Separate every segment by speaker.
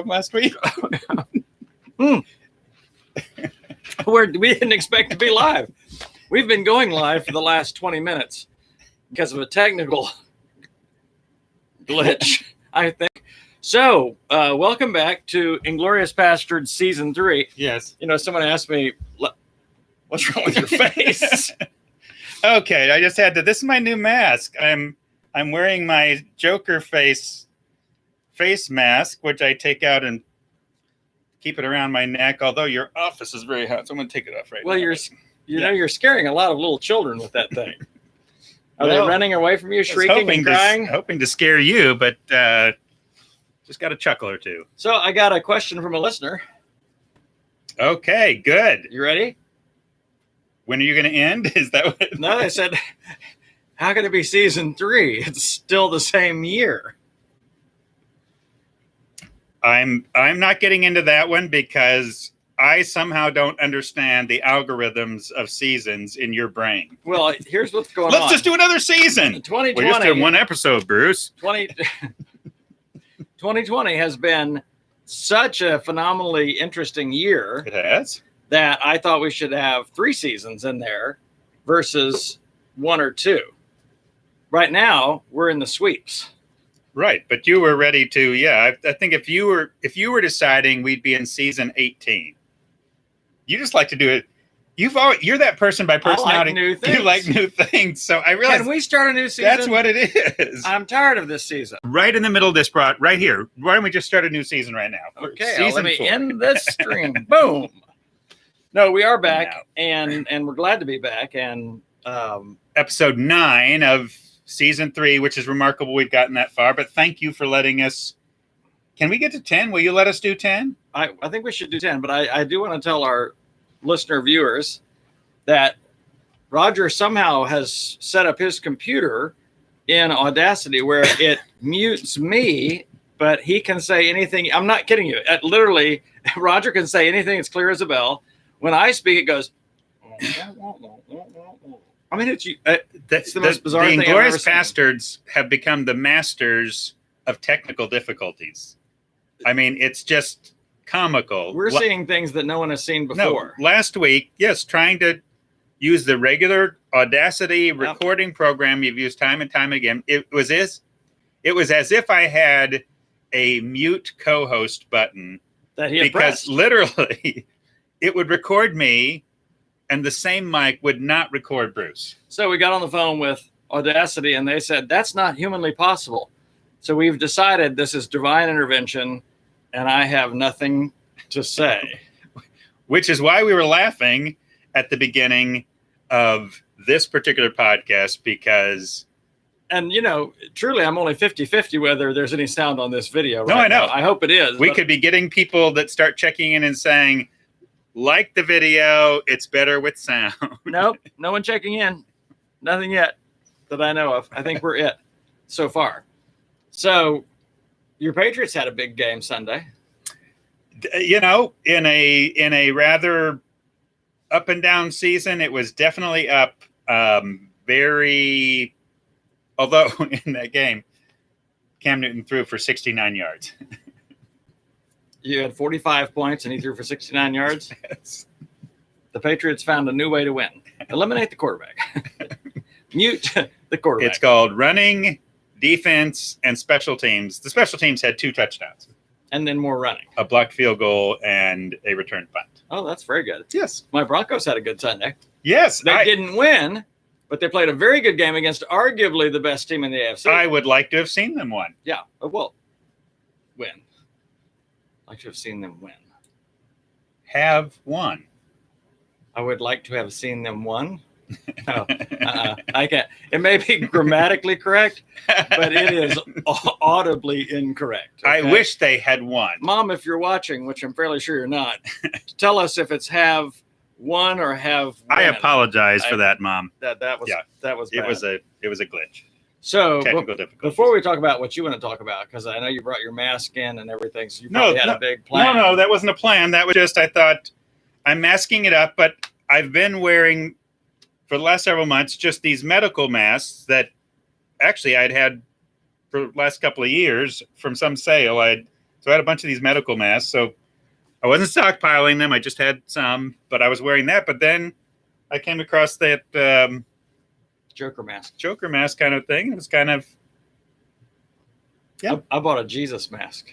Speaker 1: last week.
Speaker 2: We didn't expect to be live. We've been going live for the last 20 minutes because of a technical glitch, I think. So, welcome back to Inglorious Pastords Season 3.
Speaker 1: Yes.
Speaker 2: You know, someone asked me, what's wrong with your face?
Speaker 1: Okay, I just had to. This is my new mask. I'm wearing my Joker face mask, which I take out and keep it around my neck. Although your office is very hot, so I'm going to take it off right now.
Speaker 2: Well, you're scaring a lot of little children with that thing. Are they running away from you, shrieking and crying?
Speaker 1: Hoping to scare you, but just got a chuckle or two.
Speaker 2: So I got a question from a listener.
Speaker 1: Okay, good.
Speaker 2: You ready?
Speaker 1: When are you going to end? Is that what?
Speaker 2: No, they said, how can it be Season 3? It's still the same year.
Speaker 1: I'm not getting into that one because I somehow don't understand the algorithms of seasons in your brain.
Speaker 2: Well, here's what's going on.
Speaker 1: Let's just do another season.
Speaker 2: 2020.
Speaker 1: We just did one episode, Bruce.
Speaker 2: 2020 has been such a phenomenally interesting year.
Speaker 1: It has.
Speaker 2: That I thought we should have 3 seasons in there versus 1 or 2. Right now, we're in the sweeps.
Speaker 1: Right, but you were ready to. Yeah, I think if you were deciding, we'd be in season 18. You just like to do it. You're that person by personality.
Speaker 2: I like new things.
Speaker 1: You like new things. So I realize.
Speaker 2: Can we start a new season?
Speaker 1: That's what it is.
Speaker 2: I'm tired of this season.
Speaker 1: Right in the middle of this, right here. Why don't we just start a new season right now?
Speaker 2: Okay, let me end this stream. Boom. No, we are back, and we're glad to be back. And
Speaker 1: episode 9 of season 3, which is remarkable we've gotten that far. But thank you for letting us. Can we get to 10? Will you let us do 10?
Speaker 2: I think we should do 10, but I do want to tell our listener viewers that Roger somehow has set up his computer in Audacity where it mutes me, but he can say anything. I'm not kidding you. Literally, Roger can say anything as clear as a bell. When I speak, it goes. I mean, that's the most bizarre thing.
Speaker 1: The Inglorious Pastords have become the masters of technical difficulties. I mean, it's just comical.
Speaker 2: We're seeing things that no one has seen before.
Speaker 1: No, last week, yes, trying to use the regular Audacity recording program you've used time and time again. It was as if I had a mute co-host button
Speaker 2: that he had pressed.
Speaker 1: Literally, it would record me, and the same mic would not record Bruce.
Speaker 2: So we got on the phone with Audacity, and they said that's not humanly possible. So we've decided this is divine intervention. And I have nothing to say.
Speaker 1: Which is why we were laughing at the beginning of this particular podcast because...
Speaker 2: And, you know, truly, I'm only 50-50 whether there's any sound on this video.
Speaker 1: No, I know.
Speaker 2: I hope it is.
Speaker 1: We could be getting people that start checking in and saying, like the video, it's better with sound.
Speaker 2: Nope, no one checking in. Nothing yet that I know of. I think we're it so far. So... Your Patriots had a big game Sunday.
Speaker 1: You know, in a rather up and down season, it was definitely up. Although in that game, Cam Newton threw for 69 yards.
Speaker 2: You had 45 points and he threw for 69 yards?
Speaker 1: Yes.
Speaker 2: The Patriots found a new way to win. Eliminate the quarterback. Mute the quarterback.
Speaker 1: It's called running, defense, and special teams. The special teams had 2 touchdowns.
Speaker 2: And then more running.
Speaker 1: A blocked field goal and a return punt.
Speaker 2: Oh, that's very good.
Speaker 1: Yes.
Speaker 2: My Broncos had a good Sunday.
Speaker 1: Yes.
Speaker 2: They didn't win, but they played a very good game against arguably the best team in the AFC.
Speaker 1: I would like to have seen them win.
Speaker 2: Yeah. Well, win. I'd like to have seen them win.
Speaker 1: Have won.
Speaker 2: I would like to have seen them won. No, I can't. It may be grammatically correct, but it is audibly incorrect. Okay?
Speaker 1: I wish they had won.
Speaker 2: Mom, if you're watching, which I'm fairly sure you're not, tell us if it's have won or have win.
Speaker 1: I apologize for that, Mom.
Speaker 2: That was bad.
Speaker 1: It was a glitch.
Speaker 2: So
Speaker 1: technical difficulties.
Speaker 2: Before we talk about what you want to talk about, because I know you brought your mask in and everything, so you probably had a big plan.
Speaker 1: No, that wasn't a plan. That was just I thought I'm masking it up, but I've been wearing for the last several months just these medical masks that actually I'd had for the last couple of years from some sale. So I had a bunch of these medical masks. So I wasn't stockpiling them. I just had some, but I was wearing that. But then I came across that
Speaker 2: Joker mask.
Speaker 1: Joker mask kind of thing. It was kind of, yeah.
Speaker 2: I bought a Jesus mask.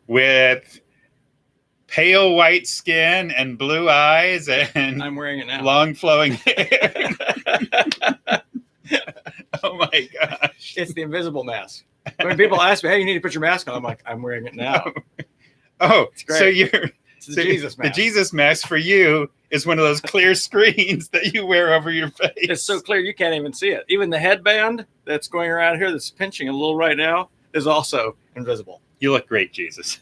Speaker 1: With pale white skin and blue eyes and
Speaker 2: I'm wearing it now.
Speaker 1: Long flowing hair. Oh my gosh.
Speaker 2: It's the invisible mask. When people ask me, hey, you need to put your mask on, I'm like, I'm wearing it now.
Speaker 1: Oh,
Speaker 2: great.
Speaker 1: so
Speaker 2: It's the Jesus mask.
Speaker 1: The Jesus mask for you is one of those clear screens that you wear over your face.
Speaker 2: It's so clear you can't even see it. Even the headband that's going around here that's pinching a little right now is also invisible.
Speaker 1: You look great, Jesus.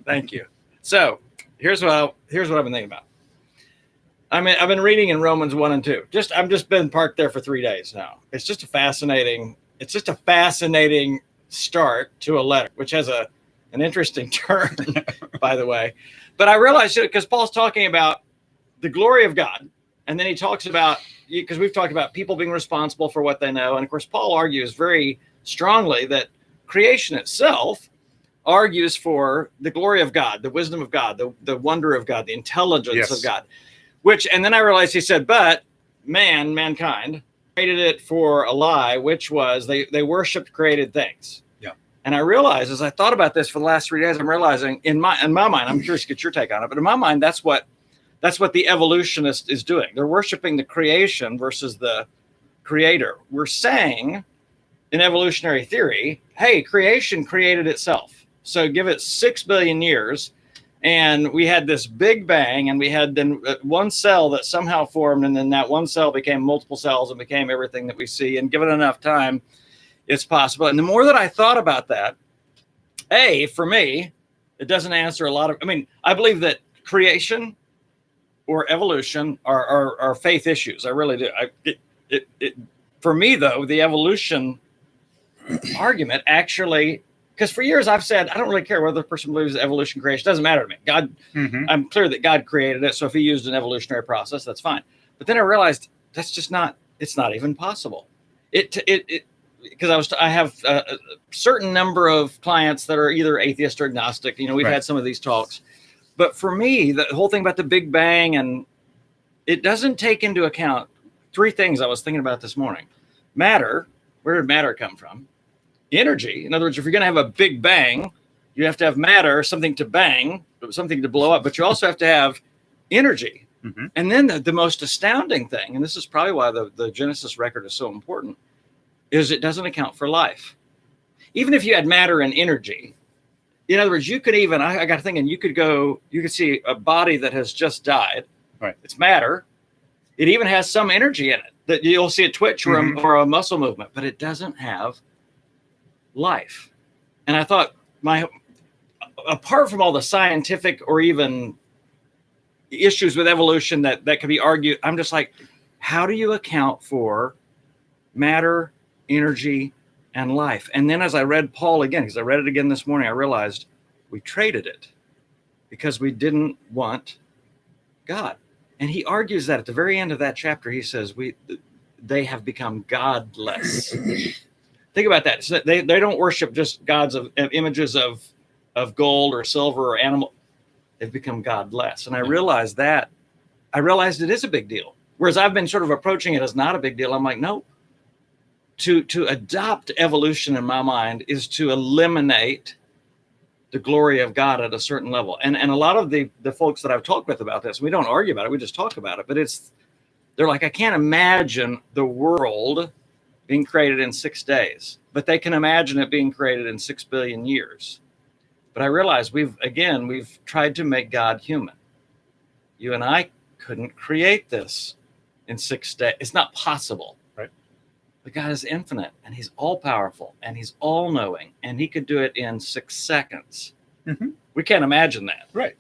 Speaker 2: Thank you. So here's what I've been thinking about. I mean, I've been reading in Romans 1 and 2. I'm just been parked there for 3 days now. It's just a fascinating start to a letter, which has an interesting turn, by the way. But I realized it because Paul's talking about the glory of God. And then he talks about, because we've talked about people being responsible for what they know. And of course, Paul argues very strongly that creation itself argues for the glory of God, the wisdom of God, the wonder of God, the intelligence of God. And then I realized he said, but mankind created it for a lie, which was they worshiped created things.
Speaker 1: Yeah.
Speaker 2: And I realized as I thought about this for the last 3 days, I'm realizing in my mind, I'm curious to get your take on it, but in my mind, that's what the evolutionist is doing. They're worshiping the creation versus the creator. We're saying in evolutionary theory, hey, creation created itself. So give it 6 billion years, and we had this big bang, and we had then one cell that somehow formed, and then that one cell became multiple cells and became everything that we see. And given enough time, it's possible. And the more that I thought about that, for me, it doesn't answer a lot of. I mean, I believe that creation or evolution are faith issues. I really do. For me, though, the evolution argument actually. Because for years I've said, I don't really care whether the person believes evolution creation. It doesn't matter to me. God, I'm clear that God created it. So if he used an evolutionary process, that's fine. But then I realized that's just it's not even possible. Because I have a certain number of clients that are either atheist or agnostic. We've had some of these talks. But for me, the whole thing about the Big Bang, and it doesn't take into account 3 things I was thinking about this morning. Matter, where did matter come from? Energy. In other words, if you're going to have a big bang, you have to have matter, something to bang, something to blow up, but you also have to have energy. Mm-hmm. And then the most astounding thing, and this is probably why the Genesis record is so important, is it doesn't account for life. Even if you had matter and energy, in other words, you could even, I got thinking, you could see a body that has just died.
Speaker 1: Right.
Speaker 2: It's matter. It even has some energy in it that you'll see a twitch or a muscle movement, but it doesn't have life. And I thought, apart from all the scientific or even issues with evolution that could be argued, I'm just like, how do you account for matter, energy, and life? And then as I read Paul again, because I read it again this morning, I realized we traded it because we didn't want God. And he argues that at the very end of that chapter, he says they have become godless. Think about that. So they don't worship just gods of images of gold or silver or animal. They've become godless. And I realized it is a big deal. Whereas I've been sort of approaching it as not a big deal. I'm like, no. To adopt evolution in my mind is to eliminate the glory of God at a certain level. And a lot of the folks that I've talked with about this, we don't argue about it, we just talk about it. But they're like, I can't imagine the world being created in 6 days, but they can imagine it being created in 6 billion years. But I realize we've tried to make God human. You and I couldn't create this in 6 days. It's not possible.
Speaker 1: Right.
Speaker 2: But God is infinite, and he's all powerful, and he's all knowing, and he could do it in 6 seconds. Mm-hmm. We can't imagine that.
Speaker 1: Right.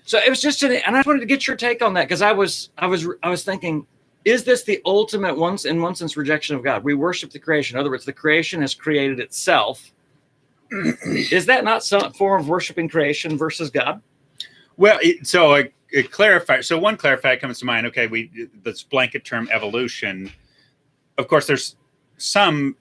Speaker 2: So it was just, and I wanted to get your take on that, because I was thinking, is this the ultimate in one sense rejection of God? We worship the creation. In other words, the creation has created itself. Is that not some form of worshiping creation versus God?
Speaker 1: Well, it clarifies. So one clarifier comes to mind. Okay, this blanket term evolution. Of course, there's some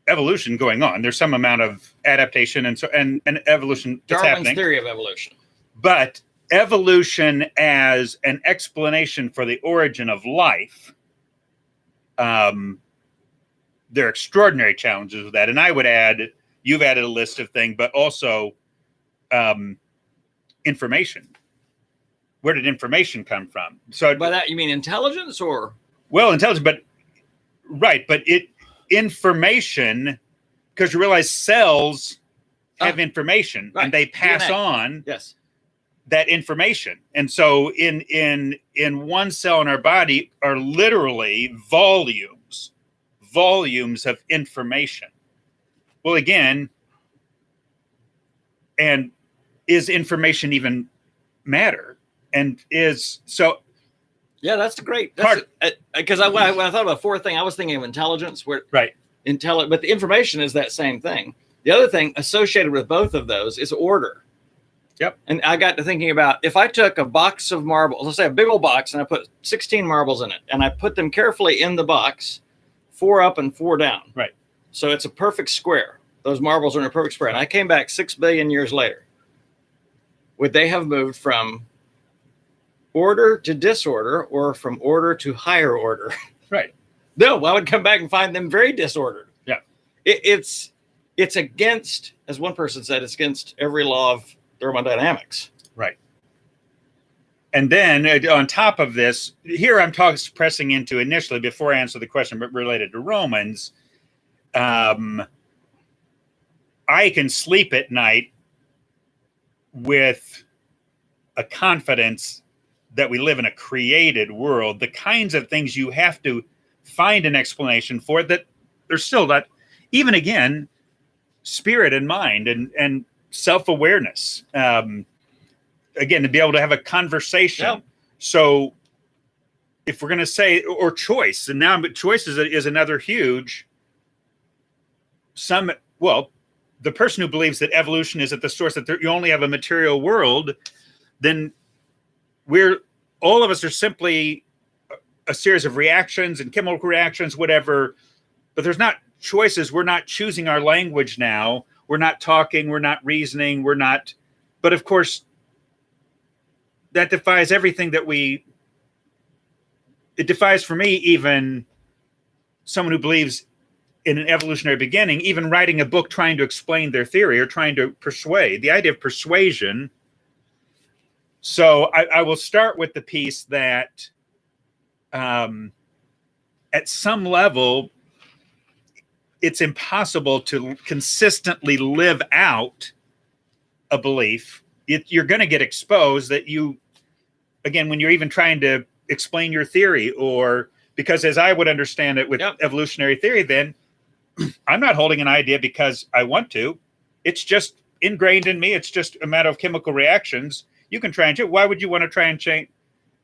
Speaker 1: evolution going on. There's some amount of adaptation and evolution that's
Speaker 2: Darwin's
Speaker 1: happening.
Speaker 2: theory of evolution.
Speaker 1: But evolution as an explanation for the origin of life, there are extraordinary challenges with that. And I would add, you've added a list of things, but also information. Where did information come from? So
Speaker 2: by that you mean intelligence, or
Speaker 1: intelligence, but information, because you realize cells have information,
Speaker 2: right.
Speaker 1: and they pass
Speaker 2: DNA.
Speaker 1: on
Speaker 2: Yes.
Speaker 1: that information. And so in one cell in our body are literally volumes of information. Well, again, and is information even matter? And is so.
Speaker 2: Yeah, that's great. Because when I thought about fourth thing, I was thinking of intelligence. Where
Speaker 1: right,
Speaker 2: but the information is that same thing. The other thing associated with both of those is order.
Speaker 1: Yep.
Speaker 2: And I got to thinking about, if I took a box of marbles, let's say a big old box, and I put 16 marbles in it, and I put them carefully in the box, 4 up and 4 down.
Speaker 1: Right.
Speaker 2: So it's a perfect square. Those marbles are in a perfect square. And I came back 6 billion years later. Would they have moved from order to disorder, or from order to higher order?
Speaker 1: Right.
Speaker 2: No, I would come back and find them very disordered.
Speaker 1: Yeah.
Speaker 2: It's against, as one person said, it's against every law of thermodynamics.
Speaker 1: Right. And then on top of this, here I'm pressing into initially, before I answer the question, but related to Romans, I can sleep at night with a confidence that we live in a created world. The kinds of things you have to find an explanation for, that there's still that, even again, spirit and mind and self-awareness. Again, to be able to have a conversation.
Speaker 2: Yeah.
Speaker 1: So if we're going to say, or choice, and now choice is another huge, the person who believes that evolution is at the source, that you only have a material world, then all of us are simply a series of reactions and chemical reactions, whatever, but there's not choices. We're not choosing our language now. We're not talking, we're not reasoning, but of course, that defies everything it defies for me, even someone who believes in an evolutionary beginning, even writing a book trying to explain their theory or trying to persuade, the idea of persuasion. So I will start with the piece that at some level, it's impossible to consistently live out a belief. You're going to get exposed that again, when you're even trying to explain your theory, or because as I would understand it with evolutionary theory, then I'm not holding an idea because I want to. It's just ingrained in me. It's just a matter of chemical reactions. You can try and change. Why would you want to try and change?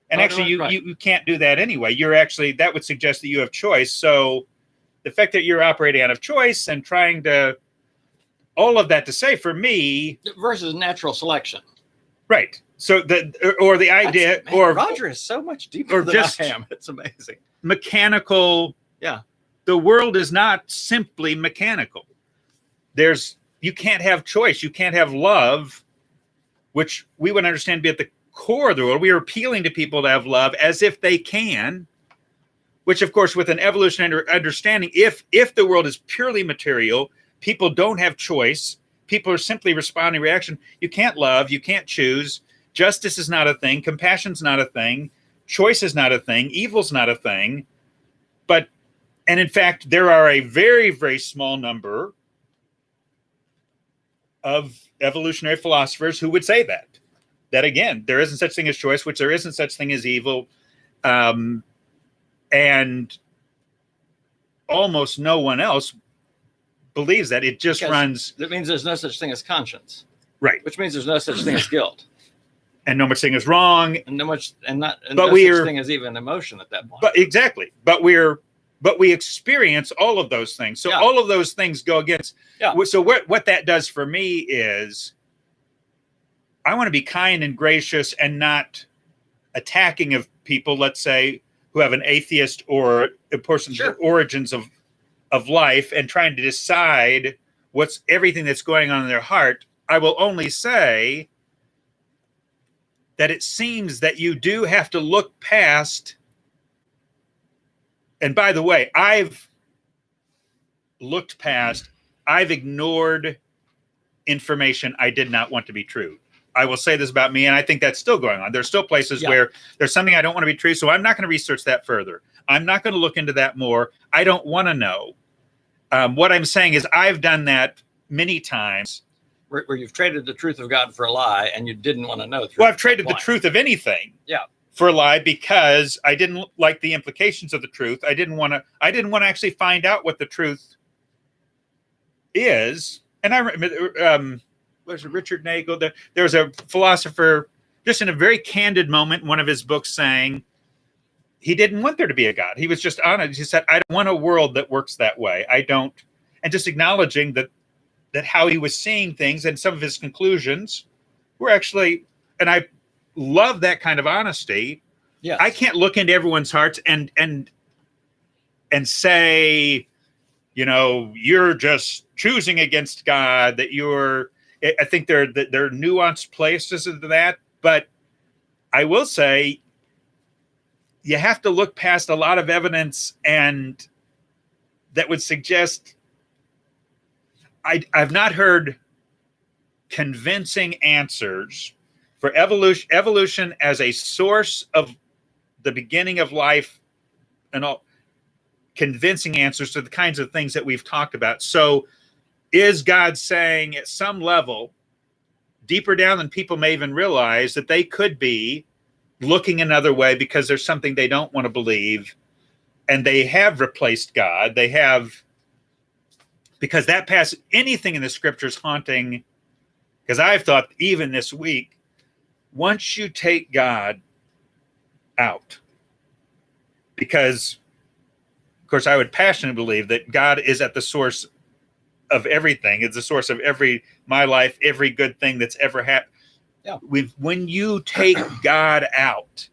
Speaker 1: And actually, you can't do that anyway. That would suggest that you have choice. So the fact that you're operating out of choice and trying to, all of that to say, for me,
Speaker 2: versus natural selection.
Speaker 1: Right. So the idea,
Speaker 2: Roger is so much deeper than I am. It's amazing.
Speaker 1: Mechanical.
Speaker 2: Yeah.
Speaker 1: The world is not simply mechanical. You can't have choice. You can't have love, which we would understand to be at the core of the world. We are appealing to people to have love as if they can, which of course, with an evolutionary understanding, if the world is purely material, people don't have choice. People are simply responding reaction. You can't love. You can't choose. Justice is not a thing. Compassion's not a thing. Choice is not a thing. Evil's not a thing. And in fact, there are a very, very small number of evolutionary philosophers who would say that again, there isn't such thing as choice, which there isn't such thing as evil. And almost no one else believes that. It just runs.
Speaker 2: That means there's no such thing as conscience.
Speaker 1: Right.
Speaker 2: Which means there's no such thing as guilt.
Speaker 1: And no such thing as wrong.
Speaker 2: And no such thing as even emotion at that point.
Speaker 1: But exactly. But we experience all of those things. So all of those things go against. Yeah. So what that does for me is I want to be kind and gracious and not attacking of people, let's say, who have an atheist or a person's origins of of life and trying to decide what's everything that's going on in their heart, I will only say that it seems that you do have to look past. And by the way, I've ignored information I did not want to be true. I will say this about me, and I think that's still going on. There's still places where there's something I don't want to be true, so I'm not going to research that further. I'm not going to look into that more. I don't want to know. What I'm saying is I've done that many times.
Speaker 2: Where you've traded the truth of God for a lie, and you didn't want to know.
Speaker 1: Well, I've traded the truth of anything for a lie because I didn't like the implications of the truth. I didn't want to actually find out what the truth is. And I remember, was it Richard Nagel? There was a philosopher just in a very candid moment in one of his books saying he didn't want there to be a God. He was just honest. He said, I don't want a world that works that way. I don't. And just acknowledging that how he was seeing things and some of his conclusions were actually, and I love that kind of honesty.
Speaker 2: Yes.
Speaker 1: I can't look into everyone's hearts and say, you're just choosing against God, I think there are nuanced places to that, but I will say you have to look past a lot of evidence and that would suggest I've not heard convincing answers for evolution as a source of the beginning of life and all convincing answers to the kinds of things that we've talked about. So is God saying at some level, deeper down than people may even realize, that they could be looking another way because there's something they don't want to believe and they have replaced God? They have, because that past anything in the scriptures haunting, because I've thought even this week, once you take God out, because of course I would passionately believe that God is at the source of everything. It's the source of my life, every good thing that's ever happened.
Speaker 2: Yeah.
Speaker 1: When you take God out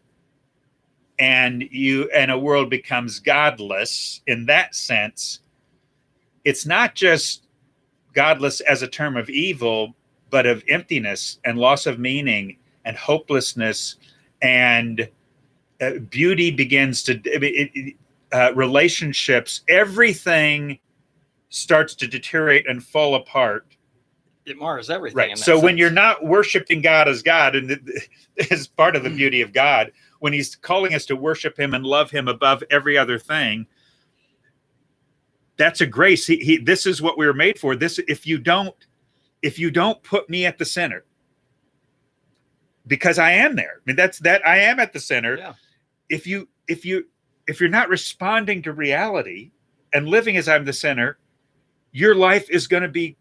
Speaker 1: and a world becomes godless in that sense, it's not just godless as a term of evil, but of emptiness and loss of meaning and hopelessness, and beauty begins to relationships, everything starts to deteriorate and fall apart.
Speaker 2: It mars everything.
Speaker 1: Right. So when you're not worshiping God as God, and is part of the beauty of God, when he's calling us to worship him and love him above every other thing, that's a grace. This is what we were made for. This, if you don't put me at the center, because I am there. I mean, I am at the center.
Speaker 2: Yeah.
Speaker 1: If you're not responding to reality and living as I'm the center, your life is going to be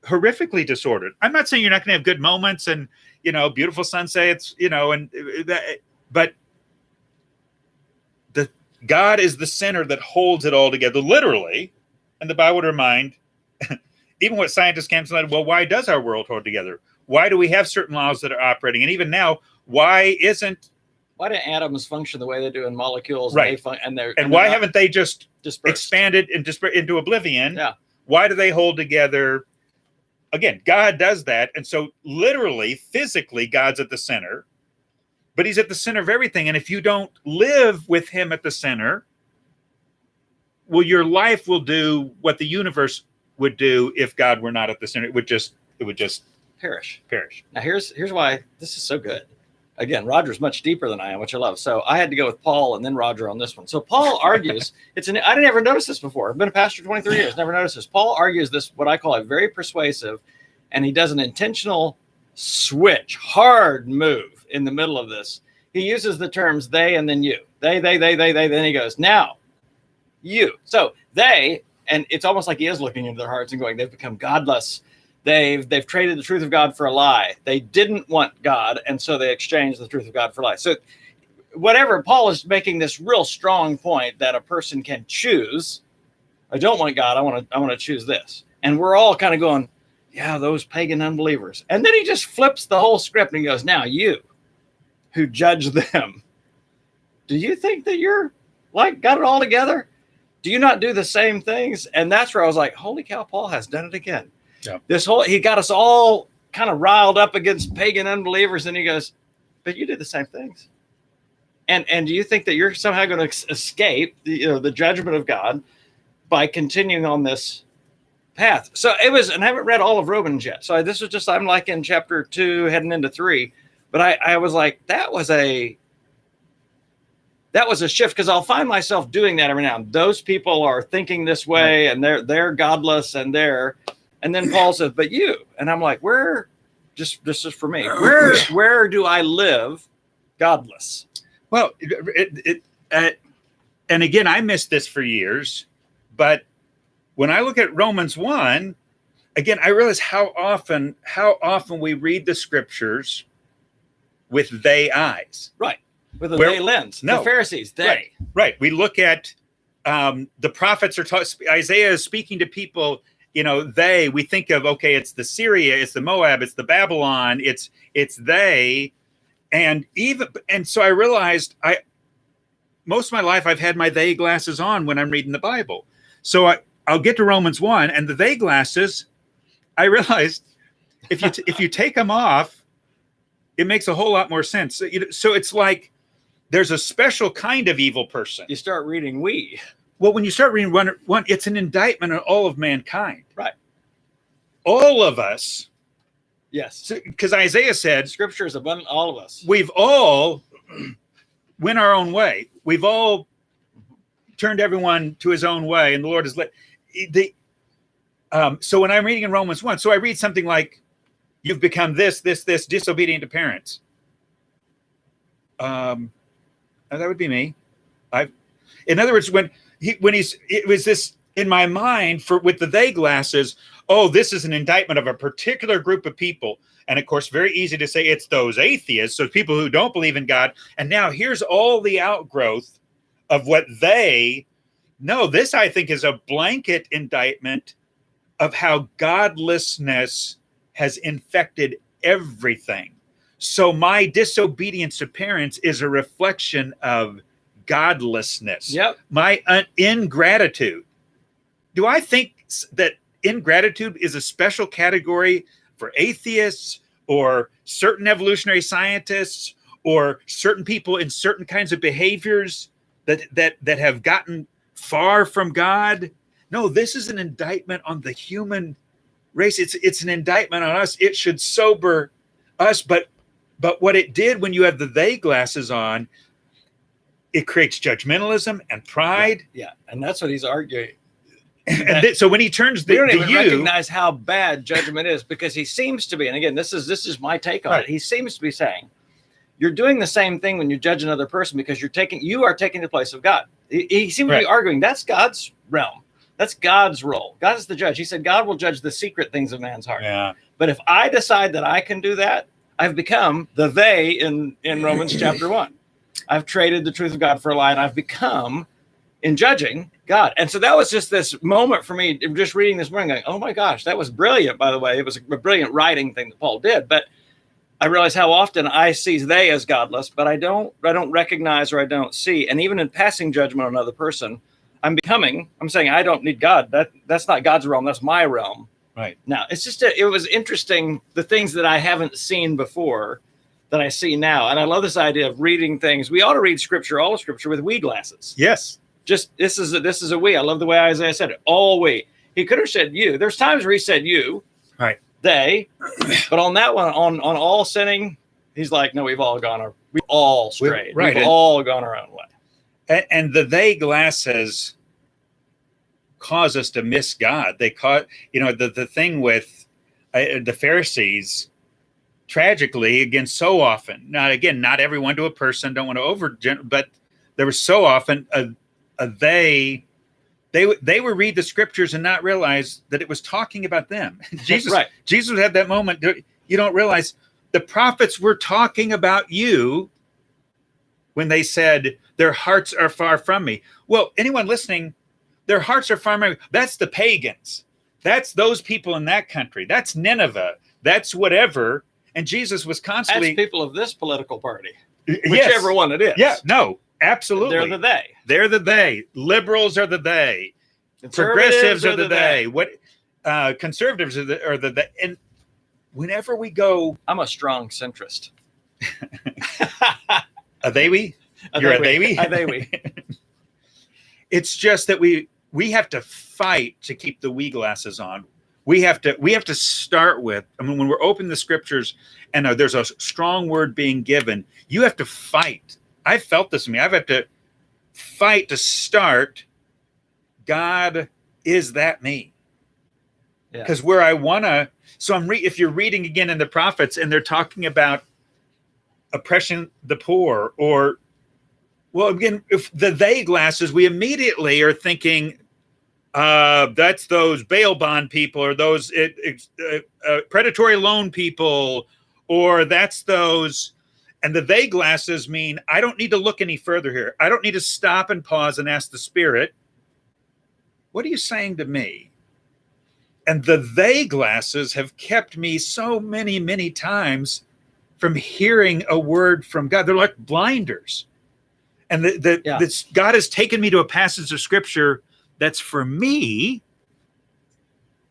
Speaker 1: horrifically disordered. I'm not saying you're not going to have good moments and, beautiful sunsets, but God is the center that holds it all together, literally. And the Bible would remind, even what scientists can't say, well, why does our world hold together? Why do we have certain laws that are operating? And even now, why do
Speaker 2: atoms function the way they do in molecules?
Speaker 1: Right.
Speaker 2: And
Speaker 1: why haven't they just
Speaker 2: dispersed,
Speaker 1: expanded and into oblivion?
Speaker 2: Yeah.
Speaker 1: Why do they hold together? Again, God does that. And so literally, physically, God's at the center, but he's at the center of everything. And if you don't live with him at the center, well, your life will do what the universe would do if God were not at the center. It would just
Speaker 2: perish.
Speaker 1: Now,
Speaker 2: here's why this is so good. Again, Roger's much deeper than I am, which I love. So I had to go with Paul and then Roger on this one. So Paul argues, I didn't ever notice this before. I've been a pastor 23 years, never noticed this. Paul argues this, what I call a very persuasive, and he does an intentional switch, hard move in the middle of this. He uses the terms they and then you. They, then he goes, now, you. So they, and it's almost like he is looking into their hearts and going, they've become godless. They've traded the truth of God for a lie. They didn't want God, and so they exchanged the truth of God for a lie. So whatever, Paul is making this real strong point that a person can choose. I don't want God. I want to choose this. And we're all kind of going, yeah, those pagan unbelievers. And then he just flips the whole script and he goes, now you who judge them, do you think that you're got it all together? do you not do the same things? And that's where I was like, holy cow, Paul has done it again.
Speaker 1: Yeah.
Speaker 2: He got us all kind of riled up against pagan unbelievers. And he goes, but you do the same things. And do you think that you're somehow going to escape the judgment of God by continuing on this path? So it was, and I haven't read all of Romans yet. So this was just, I'm like in chapter 2, heading into 3. But I was like, that was a shift, because I'll find myself doing that every now and then. Those people are thinking this way, and they're godless, and then Paul says, but you, and I'm like, this is for me. Where do I live godless?
Speaker 1: Well, and again, I missed this for years, but when I look at Romans 1, again, I realize how often we read the scriptures with they eyes.
Speaker 2: Right. With a they lens.
Speaker 1: No.
Speaker 2: The Pharisees, they.
Speaker 1: Right. We look at the prophets Isaiah is speaking to people, we think of, okay, it's the Syria, it's the Moab, it's the Babylon, it's they. And so I realized most of my life I've had my they glasses on when I'm reading the Bible. So I'll get to Romans 1, and the they glasses, I realized if you take them off, it makes a whole lot more sense. So it's like there's a special kind of evil person.
Speaker 2: You start reading we.
Speaker 1: Well, when you start reading one, it's an indictment on all of mankind.
Speaker 2: Right.
Speaker 1: All of us.
Speaker 2: Yes.
Speaker 1: Because Isaiah said,
Speaker 2: Scripture is abundant, all of us.
Speaker 1: We've all went our own way. We've all turned everyone to his own way, and the Lord has let so when I'm reading in Romans 1, so I read something like, you've become this, disobedient to parents. That would be me. In other words, it was this in my mind with the they glasses. Oh, this is an indictment of a particular group of people. And of course, very easy to say it's those atheists, so people who don't believe in God. And now here's all the outgrowth of what they know. This, I think, is a blanket indictment of how godlessness has infected everything. So my disobedience to parents is a reflection of godlessness.
Speaker 2: Yep.
Speaker 1: My ingratitude. Do I think that ingratitude is a special category for atheists or certain evolutionary scientists or certain people in certain kinds of behaviors that have gotten far from God? No, this is an indictment on the human race. It's an indictment on us. It should sober us, but what it did when you have the they glasses on, it creates judgmentalism and pride.
Speaker 2: Yeah. And that's what he's arguing.
Speaker 1: And so when he turns
Speaker 2: we don't even recognize how bad judgment is, because he seems to be, and again, this is my take on it. He seems to be saying, you're doing the same thing when you judge another person because you are taking the place of God. He seems to be arguing that's God's realm. That's God's role. God is the judge. He said God will judge the secret things of man's heart.
Speaker 1: Yeah.
Speaker 2: But if I decide that I can do that, I've become the they in Romans chapter 1. I've traded the truth of God for a lie, and I've become, in judging, God. And so that was just this moment for me, just reading this morning, going, oh my gosh, that was brilliant, by the way. It was a brilliant writing thing that Paul did. But I realize how often I see they as godless, but I don't recognize or I don't see. And even in passing judgment on another person, I'm saying I don't need God. That's not God's realm. That's my realm.
Speaker 1: Right.
Speaker 2: Now, it's just, it was interesting, the things that I haven't seen before that I see now. And I love this idea of reading things. We ought to read all of scripture with we glasses.
Speaker 1: Yes.
Speaker 2: Just, this is a we. I love the way Isaiah said it. All we. He could have said you. There's times where he said you.
Speaker 1: Right.
Speaker 2: They. But on that one, on all sinning, he's like, no, we've all strayed.
Speaker 1: Right.
Speaker 2: We've all gone our own way.
Speaker 1: And the they glasses cause us to miss God. They cause, the thing with the Pharisees, tragically, again, so often, not everyone to a person, don't want to but there was so often they would read the scriptures and not realize that it was talking about them. Jesus had that moment. You don't realize the prophets were talking about you when they said their hearts are far from me. Well, anyone listening, their hearts are far from me. That's the pagans. That's those people in that country. That's Nineveh. That's whatever. And Jesus was constantly...
Speaker 2: That's people of this political party. Whichever one it is.
Speaker 1: Yeah, no. Absolutely.
Speaker 2: They're the they.
Speaker 1: They're the they. Liberals are the they. Progressives are the they. What conservatives are the they. And whenever we go,
Speaker 2: I'm a strong centrist.
Speaker 1: A they-we? You're a they-we?
Speaker 2: A they-we.
Speaker 1: It's just that we have to fight to keep the we glasses on. We have to start with, I mean, when we're opening the scriptures and there's a strong word being given, you have to fight. I felt this in me. I've had to fight to start. God, is that me? Because where I want to, so if you're reading again in the prophets and they're talking about oppression the poor, or, well, again, if the they glasses, we immediately are thinking, that's those bail bond people, or those predatory loan people, or that's those. And the they glasses mean I don't need to look any further here. I don't need to stop and pause and ask the Spirit, what are you saying to me? And the they glasses have kept me so many, many times from hearing a word from God. They're like blinders. And God has taken me to a passage of scripture that's for me,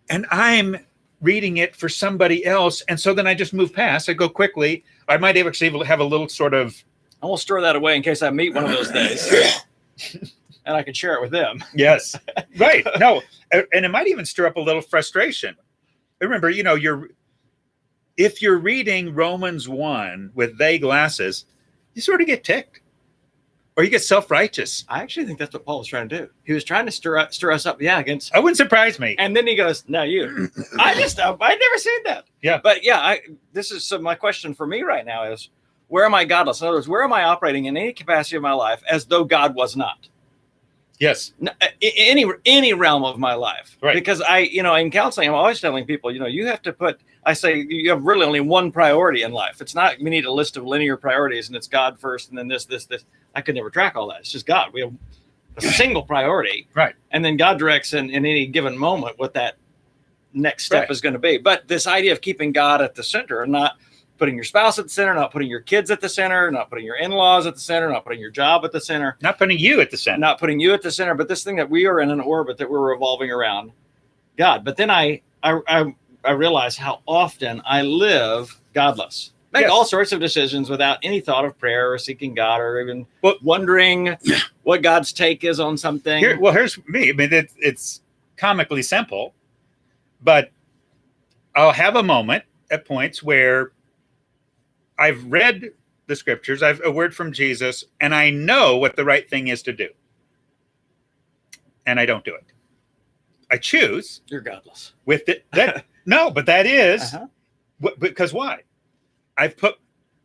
Speaker 1: and I'm reading it for somebody else. And so then I just move past. I go quickly. I might actually have a little sort of...
Speaker 2: I will store that away in case I meet one of those days. And I can share it with them.
Speaker 1: Yes. Right. No. And it might even stir up a little frustration. Remember, if you're reading Romans 1 with they glasses, you sort of get ticked. Or you get self-righteous.
Speaker 2: I actually think that's what Paul was trying to do. He was trying to stir us up, against...
Speaker 1: That wouldn't surprise me.
Speaker 2: And then he goes, no, you. I'd never seen that.
Speaker 1: Yeah.
Speaker 2: But so my question for me right now is, where am I godless? In other words, where am I operating in any capacity of my life as though God was not?
Speaker 1: Yes.
Speaker 2: Any realm of my life.
Speaker 1: Right.
Speaker 2: Because in counseling, I'm always telling people, you have to I say you have really only one priority in life. It's not, we need a list of linear priorities and it's God first and then this. I could never track all that. It's just God. We have a single priority.
Speaker 1: Right.
Speaker 2: And then God directs in any given moment what that next step is going to be. But this idea of keeping God at the center and not putting your spouse at the center, not putting your kids at the center, not putting your in-laws at the center, not putting your job at the center.
Speaker 1: Not putting you at the center.
Speaker 2: Not putting you at the center, but this thing that we are in an orbit that we're revolving around God. But then I realize how often I live godless. Make all sorts of decisions without any thought of prayer or seeking God or even wondering what God's take is on something.
Speaker 1: Here's me. I mean, it's comically simple, but I'll have a moment at points where I've read the scriptures, I've a word from Jesus, and I know what the right thing is to do. And I don't do it. I choose.
Speaker 2: You're godless.
Speaker 1: With it. No, but that is because why?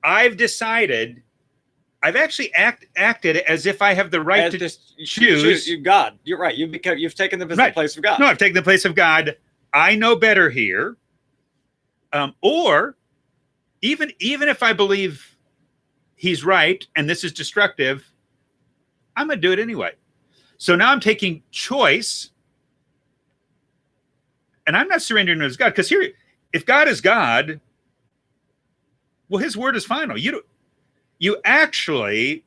Speaker 1: I've decided, I've actually acted as if I have the right to choose.
Speaker 2: God, you're right. You've taken the place of God.
Speaker 1: No, I've taken the place of God. I know better here. Or even if I believe he's right and this is destructive, I'm going to do it anyway. So now I'm taking choice, and I'm not surrendering to God, because here, if God is God, well, his word is final. You actually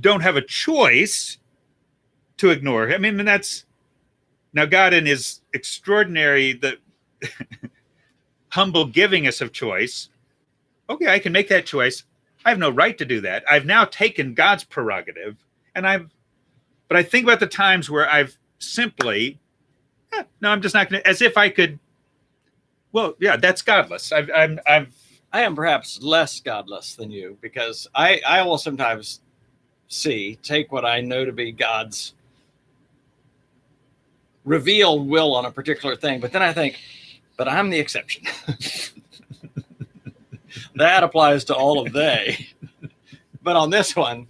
Speaker 1: don't have a choice to ignore him. I mean, that's now God in his extraordinary, the humble giving us of choice. Okay, I can make that choice. I have no right to do that. I've now taken God's prerogative, but I think about the times where I've simply, no, I'm just not going to, as if I could. Well, yeah, that's godless. I
Speaker 2: am perhaps less godless than you, because I will sometimes take what I know to be God's revealed will on a particular thing, but then I think, but I'm the exception. That applies to all of they. But on this one,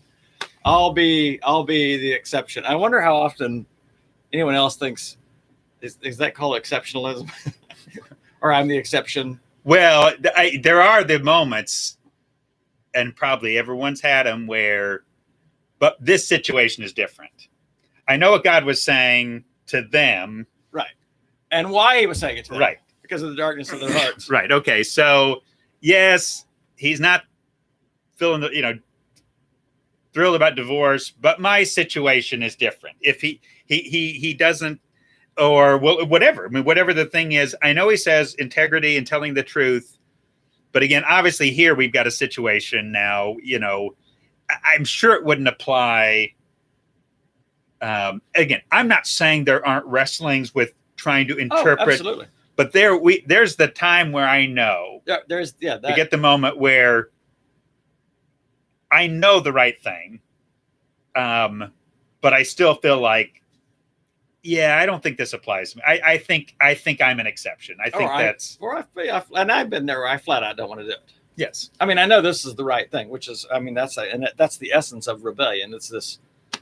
Speaker 2: I'll be the exception. I wonder how often anyone else thinks, is that called exceptionalism? Or I'm the exception?
Speaker 1: Well, there are the moments, and probably everyone's had them, but this situation is different. I know what God was saying to them.
Speaker 2: Right. And why he was saying it to them.
Speaker 1: Right.
Speaker 2: Because of the darkness of their hearts.
Speaker 1: Right. Okay. So, yes, he's not filling the, thrilled about divorce, but my situation is different. If he doesn't, or whatever. I mean, whatever the thing is, I know he says integrity and telling the truth, but again, obviously here we've got a situation now. I'm sure it wouldn't apply. Again, I'm not saying there aren't wrestlings with trying to interpret.
Speaker 2: Oh, absolutely.
Speaker 1: But there's the time where I know.
Speaker 2: Yeah,
Speaker 1: you get the moment where I know the right thing, but I still feel like, yeah, I don't think this applies to me. I think I'm an exception. I think
Speaker 2: and I've been there where I flat out don't want to do it.
Speaker 1: Yes.
Speaker 2: I mean, I know this is the right thing, which is, I mean, that's the essence of rebellion. It's this,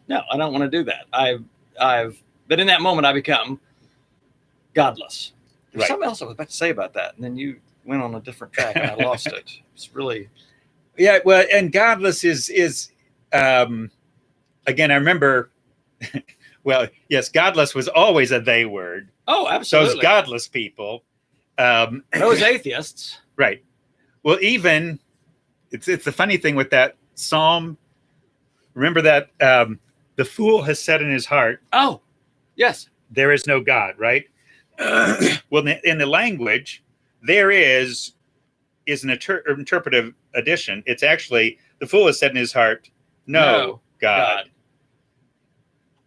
Speaker 2: no, I don't want to do that. But in that moment I become godless. There's something else I was about to say about that, and then you went on a different track and I lost it. It's really,
Speaker 1: yeah. Well, and godless is again, I remember. Well, yes, godless was always a they word.
Speaker 2: Oh, absolutely.
Speaker 1: Those godless people,
Speaker 2: those atheists,
Speaker 1: right? Well, even it's the funny thing with that psalm. Remember that the fool has said in his heart,
Speaker 2: "Oh, yes,
Speaker 1: there is no God," right? Well, in the language, there is an interpretive addition. It's actually the fool has said in his heart, no God.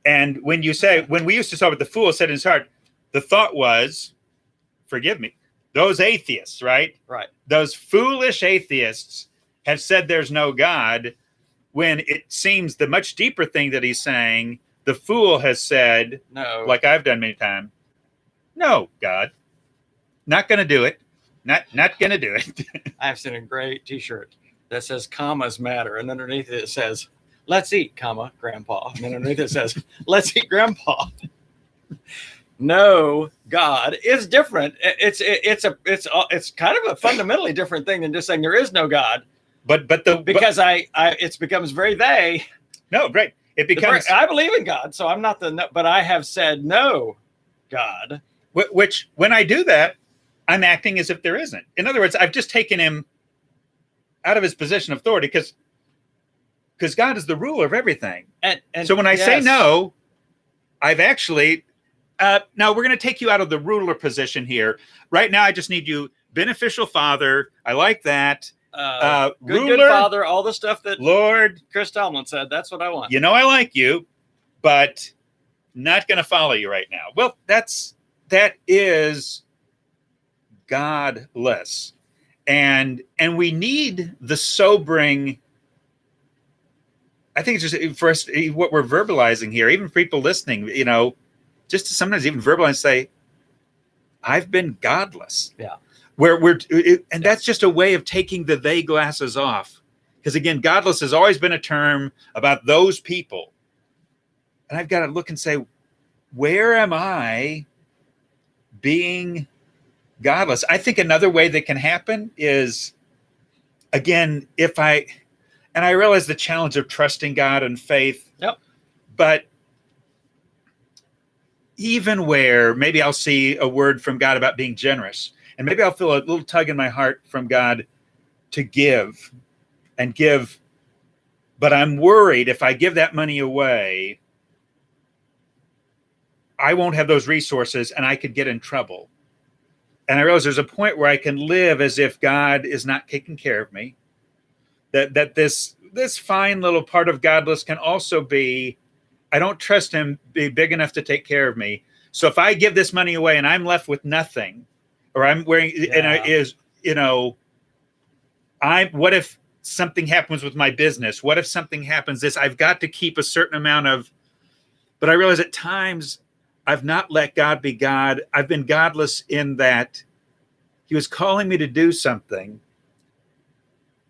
Speaker 1: And when we used to talk about the fool said in his heart, the thought was, forgive me, those atheists, right?
Speaker 2: Right.
Speaker 1: Those foolish atheists have said there's no God, when it seems the much deeper thing that he's saying, the fool has said,
Speaker 2: no,
Speaker 1: like I've done many times, no, God, not going to do it. Not going to do it.
Speaker 2: I've seen a great T-shirt that says "commas matter," and underneath it says, "Let's eat, comma, Grandpa." And then underneath it says, "Let's eat, Grandpa." No, God is different. It's kind of a fundamentally different thing than just saying there is no God.
Speaker 1: But
Speaker 2: it becomes very they.
Speaker 1: No, great. It becomes.
Speaker 2: I believe in God, so I'm not but I have said no, God.
Speaker 1: Which, when I do that, I'm acting as if there isn't. In other words, I've just taken him out of his position of authority because God is the ruler of everything. And so when I say no, I've actually, no, we're going to take you out of the ruler position here. Right now, I just need you, beneficial father. I like that.
Speaker 2: Good father, all the stuff that
Speaker 1: Lord
Speaker 2: Chris Tomlin said. That's what I want.
Speaker 1: I like you, but not going to follow you right now. Well, that is godless. And we need the sobering. I think it's just for us, what we're verbalizing here, even for people listening, just to sometimes even verbalize and say, I've been godless.
Speaker 2: Yeah.
Speaker 1: That's just a way of taking the they glasses off. Because again, godless has always been a term about those people. And I've got to look and say, where am I being godless? I think another way that can happen is, again, and I realize the challenge of trusting God and faith.
Speaker 2: Yep.
Speaker 1: But even where maybe I'll see a word from God about being generous, and maybe I'll feel a little tug in my heart from God to give, but I'm worried if I give that money away, I won't have those resources and I could get in trouble. And I realize there's a point where I can live as if God is not taking care of me. That this fine little part of godless can also be, I don't trust him be big enough to take care of me. So if I give this money away and I'm left with nothing, or I'm wearing, what if something happens with my business? What if something happens I've got to keep a certain amount of, but I realize at times I've not let God be God. I've been godless in that he was calling me to do something,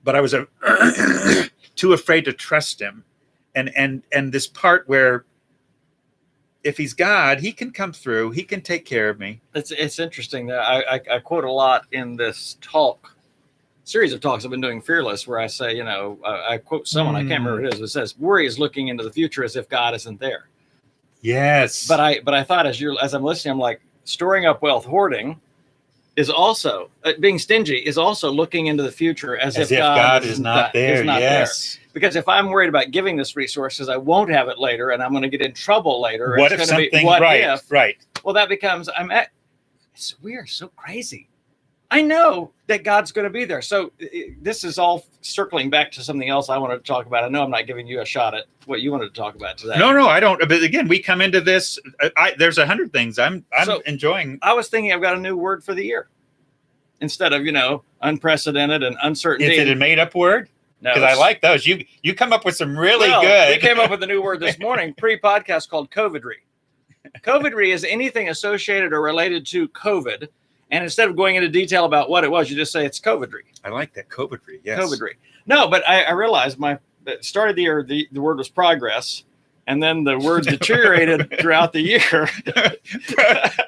Speaker 1: but I was too afraid to trust him. And this part where if he's God, he can come through. He can take care of me.
Speaker 2: It's interesting that I quote a lot in this series of talks I've been doing, Fearless, where I say, I quote someone, I can't remember who it is, it says, worry is looking into the future as if God isn't there.
Speaker 1: Yes.
Speaker 2: But I thought as I'm listening, I'm like, storing up wealth, hoarding is also being stingy is also looking into the future as if God
Speaker 1: is not there. Yes.
Speaker 2: Because if I'm worried about giving this resource, because I won't have it later, and I'm going to get in trouble later.
Speaker 1: What if something? Right.
Speaker 2: Well, that becomes we are so crazy. I know that God's going to be there. So this is all circling back to something else I wanted to talk about. I know I'm not giving you a shot at what you wanted to talk about today.
Speaker 1: No, I don't. But again, we come into this. There's 100 things I'm enjoying.
Speaker 2: I was thinking I've got a new word for the year instead of unprecedented and uncertainty.
Speaker 1: Is it a made up word?
Speaker 2: No,
Speaker 1: because I like those. You come up with some really good.
Speaker 2: We came up with a new word this morning pre-podcast called COVIDry. COVIDry is anything associated or related to COVID. And instead of going into detail about what it was, you just say it's COVIDry.
Speaker 1: I like that, COVIDry. Yes.
Speaker 2: COVIDry. No, but I realized start of the year, the word was progress. And then the word deteriorated throughout the year.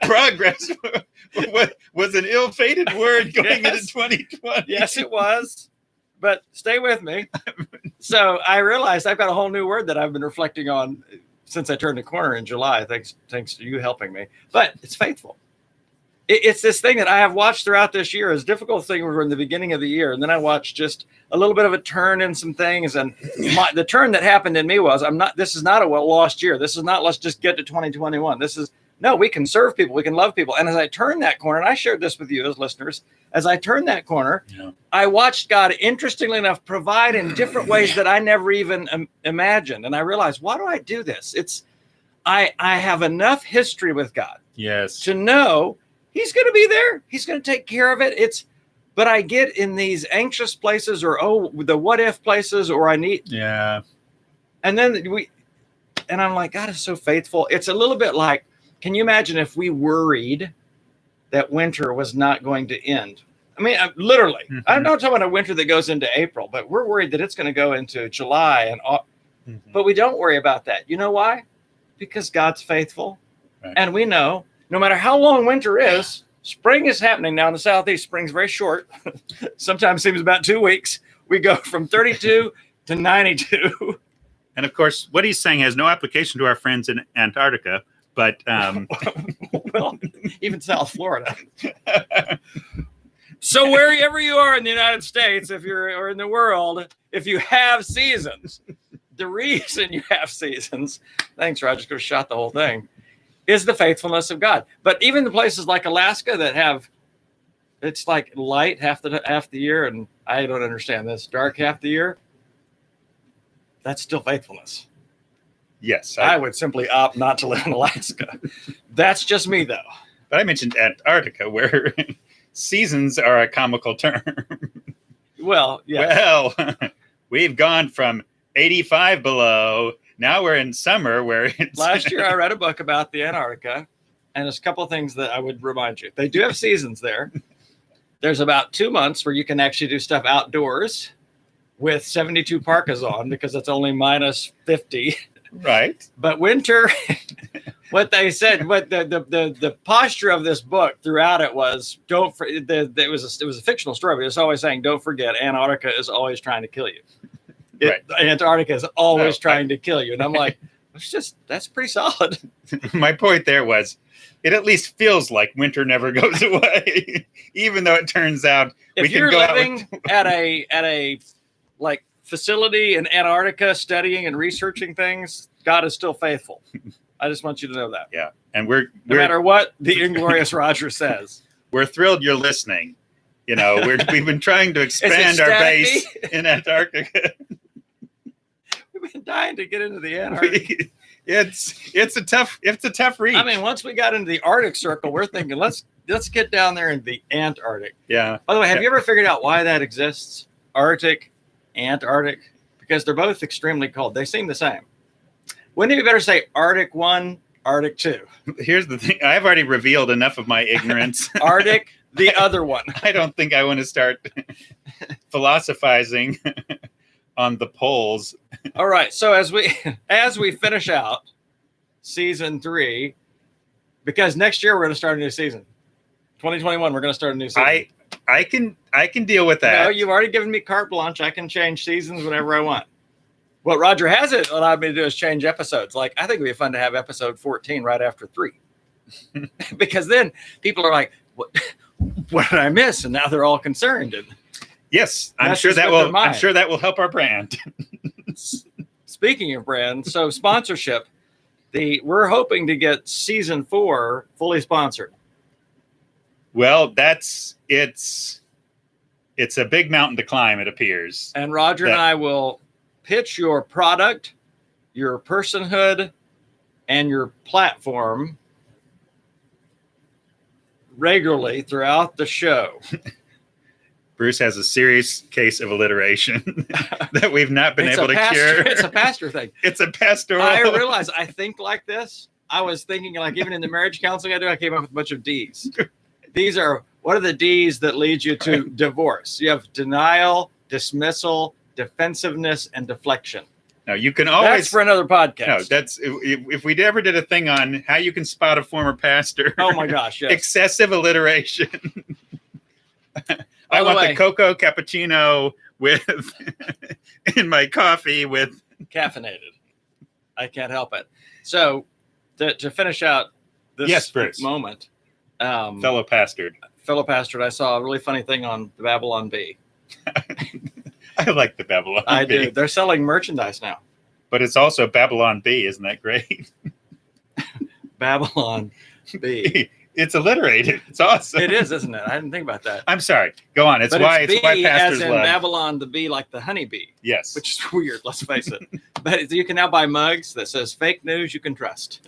Speaker 1: Progress was an ill-fated word going into 2020.
Speaker 2: Yes, it was. But stay with me. So I realized I've got a whole new word that I've been reflecting on since I turned the corner in July, thanks to you helping me. But it's faithful. It's this thing that I have watched throughout this year. As difficult thing we were in the beginning of the year, and then I watched just a little bit of a turn in some things. And the turn that happened in me was, this is not a lost year. This is not, let's just get to 2021. This is, no, we can serve people. We can love people. And as I turned that corner, and I shared this with you as listeners, as I turned that corner, I watched God, interestingly enough, provide in different ways that I never even imagined. And I realized, why do I do this? I have enough history with God to know He's going to be there. He's going to take care of it. But I get in these anxious places or, the what if places, or I need.
Speaker 1: Yeah.
Speaker 2: And then I'm like, God is so faithful. It's a little bit like, can you imagine if we worried that winter was not going to end? I mean, literally, I'm not talking about a winter that goes into April, but we're worried that it's going to go into July but we don't worry about that. You know why? Because God's faithful. Right. And we know no matter how long winter is, spring is happening now in the Southeast. Spring's very short. Sometimes seems about 2 weeks. We go from 32 to 92.
Speaker 1: And of course, what he's saying has no application to our friends in Antarctica, but
Speaker 2: well, even South Florida. So wherever you are in the United States, or in the world, if you have seasons, the reason you have seasons, thanks, Roger, could have shot the whole thing, is the faithfulness of God. But even the places like Alaska that have, it's like light half the year, and I don't understand this, dark half the year, that's still faithfulness.
Speaker 1: Yes.
Speaker 2: I would simply opt not to live in Alaska. That's just me, though.
Speaker 1: But I mentioned Antarctica, where seasons are a comical term.
Speaker 2: Well, yeah.
Speaker 1: Well, we've gone from 85 below. Now we're in summer where it's...
Speaker 2: Last year I read a book about the Antarctica, and there's a couple of things that I would remind you. They do have seasons there. There's about 2 months where you can actually do stuff outdoors with 72 parkas on because it's only minus 50.
Speaker 1: Right.
Speaker 2: But winter, what they said, what the posture of this book throughout it was, it was a fictional story, but it's always saying, don't forget, Antarctica is always trying to kill you.
Speaker 1: Right.
Speaker 2: Antarctica is always trying to kill you. And I'm like, that's pretty solid.
Speaker 1: My point there was, it at least feels like winter never goes away, even though it turns out
Speaker 2: if you're living at a like facility in Antarctica studying and researching things, God is still faithful. I just want you to know that.
Speaker 1: Yeah. And
Speaker 2: no matter what the Inglorious Roger says.
Speaker 1: We're thrilled you're listening. We've been trying to expand our base in Antarctica.
Speaker 2: We've been dying to get into the Antarctic.
Speaker 1: It's a tough reach.
Speaker 2: I mean, once we got into the Arctic Circle, we're thinking let's get down there in the Antarctic.
Speaker 1: Yeah.
Speaker 2: By the way, have you ever figured out why that exists? Arctic, Antarctic, because they're both extremely cold. They seem the same. Wouldn't it be better to say Arctic 1, Arctic 2?
Speaker 1: Here's the thing. I've already revealed enough of my ignorance.
Speaker 2: Arctic, the other one.
Speaker 1: I don't think I want to start philosophizing on the poles.
Speaker 2: All right. So as we finish out season 3, because next year we're going to start a new season. 2021, we're going to start a new season.
Speaker 1: I can deal with that.
Speaker 2: No, you've already given me carte blanche. I can change seasons whenever I want. What Roger hasn't allowed me to do is change episodes. Like, I think it would be fun to have episode 14 right after 3. Because then people are like, what did I miss? And now they're all concerned. And
Speaker 1: Yes, I'm
Speaker 2: That's
Speaker 1: sure
Speaker 2: just
Speaker 1: that
Speaker 2: what
Speaker 1: will.
Speaker 2: they're
Speaker 1: I'm
Speaker 2: mine.
Speaker 1: sure that will help our brand.
Speaker 2: speaking of brand, so sponsorship, we're hoping to get season 4 fully sponsored.
Speaker 1: Well, it's a big mountain to climb, it appears.
Speaker 2: And Roger and I will pitch your product, your personhood, and your platform regularly throughout the show.
Speaker 1: Bruce has a serious case of alliteration that we've not been able to cure.
Speaker 2: It's a pastor thing.
Speaker 1: It's a pastoral.
Speaker 2: I realize I think like this. I was thinking, like, even in the marriage counseling I do, I came up with a bunch of D's. These are, what are the D's that lead you to divorce? You have denial, dismissal, defensiveness, and deflection.
Speaker 1: No, you can always.
Speaker 2: That's for another podcast.
Speaker 1: No, that's if we ever did a thing on how you can spot a former pastor.
Speaker 2: Oh my gosh, yes.
Speaker 1: Excessive alliteration. I want the cocoa cappuccino with in my coffee with
Speaker 2: caffeinated. I can't help it. So to finish out this moment,
Speaker 1: fellow pastor,
Speaker 2: I saw a really funny thing on the Babylon Bee.
Speaker 1: I like the Babylon Bee.
Speaker 2: I do. They're selling merchandise now.
Speaker 1: But it's also Babylon Bee, isn't that great?
Speaker 2: Babylon Bee.
Speaker 1: It's alliterated. It's awesome.
Speaker 2: It is, isn't it? I didn't think about that.
Speaker 1: I'm sorry. Go on. It's why pastors
Speaker 2: as in
Speaker 1: love
Speaker 2: Babylon, the bee, like the honeybee.
Speaker 1: Yes.
Speaker 2: Which is weird, let's face it. But you can now buy mugs that says fake news you can trust.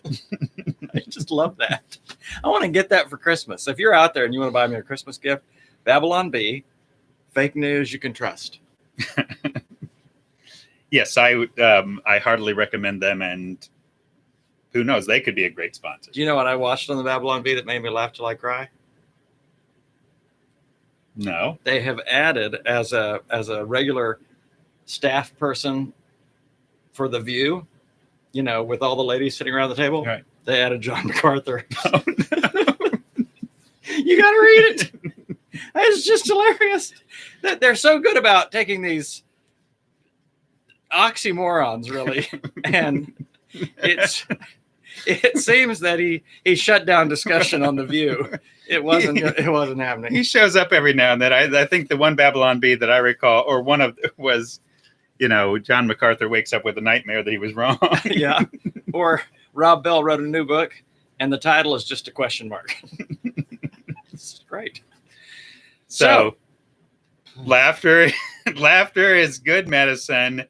Speaker 2: I just love that. I want to get that for Christmas. If you're out there and you want to buy me a Christmas gift, Babylon Bee, fake news you can trust.
Speaker 1: Yes, I heartily recommend them, and who knows, they could be a great sponsor.
Speaker 2: Do you know what I watched on the Babylon Bee that made me laugh till I cry?
Speaker 1: No.
Speaker 2: They have added as a regular staff person for The View, you know, with all the ladies sitting around the table.
Speaker 1: Right.
Speaker 2: They added John MacArthur.
Speaker 1: Oh, no.
Speaker 2: You got to read it. It's just hilarious. They're so good about taking these oxymorons, really, and it seems that he shut down discussion on The View. It wasn't happening.
Speaker 1: He shows up every now and then. I think the one Babylon Bee that I recall, or one of was, John MacArthur wakes up with a nightmare that he was wrong.
Speaker 2: Yeah. Or Rob Bell wrote a new book, and the title is just a question mark. It's great.
Speaker 1: So laughter is good medicine,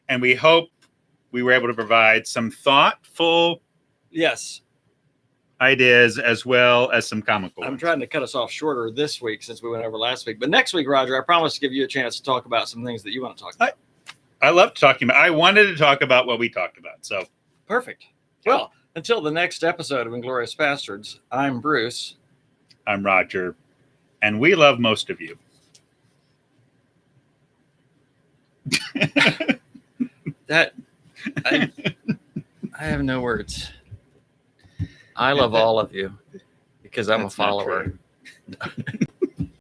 Speaker 1: and we hope we were able to provide some thoughtful ideas as well as some comical
Speaker 2: I'm
Speaker 1: ones.
Speaker 2: trying to cut us off shorter this week since we went over last week. But next week, Roger, I promise to give you a chance to talk about some things that you want to talk about.
Speaker 1: I love talking about. I wanted to talk about what we talked about. So
Speaker 2: perfect. Well, until the next episode of Inglorious Pastords, I'm Bruce.
Speaker 1: I'm Roger. And we love most of you.
Speaker 2: I have no words. I love all of you because I'm a follower.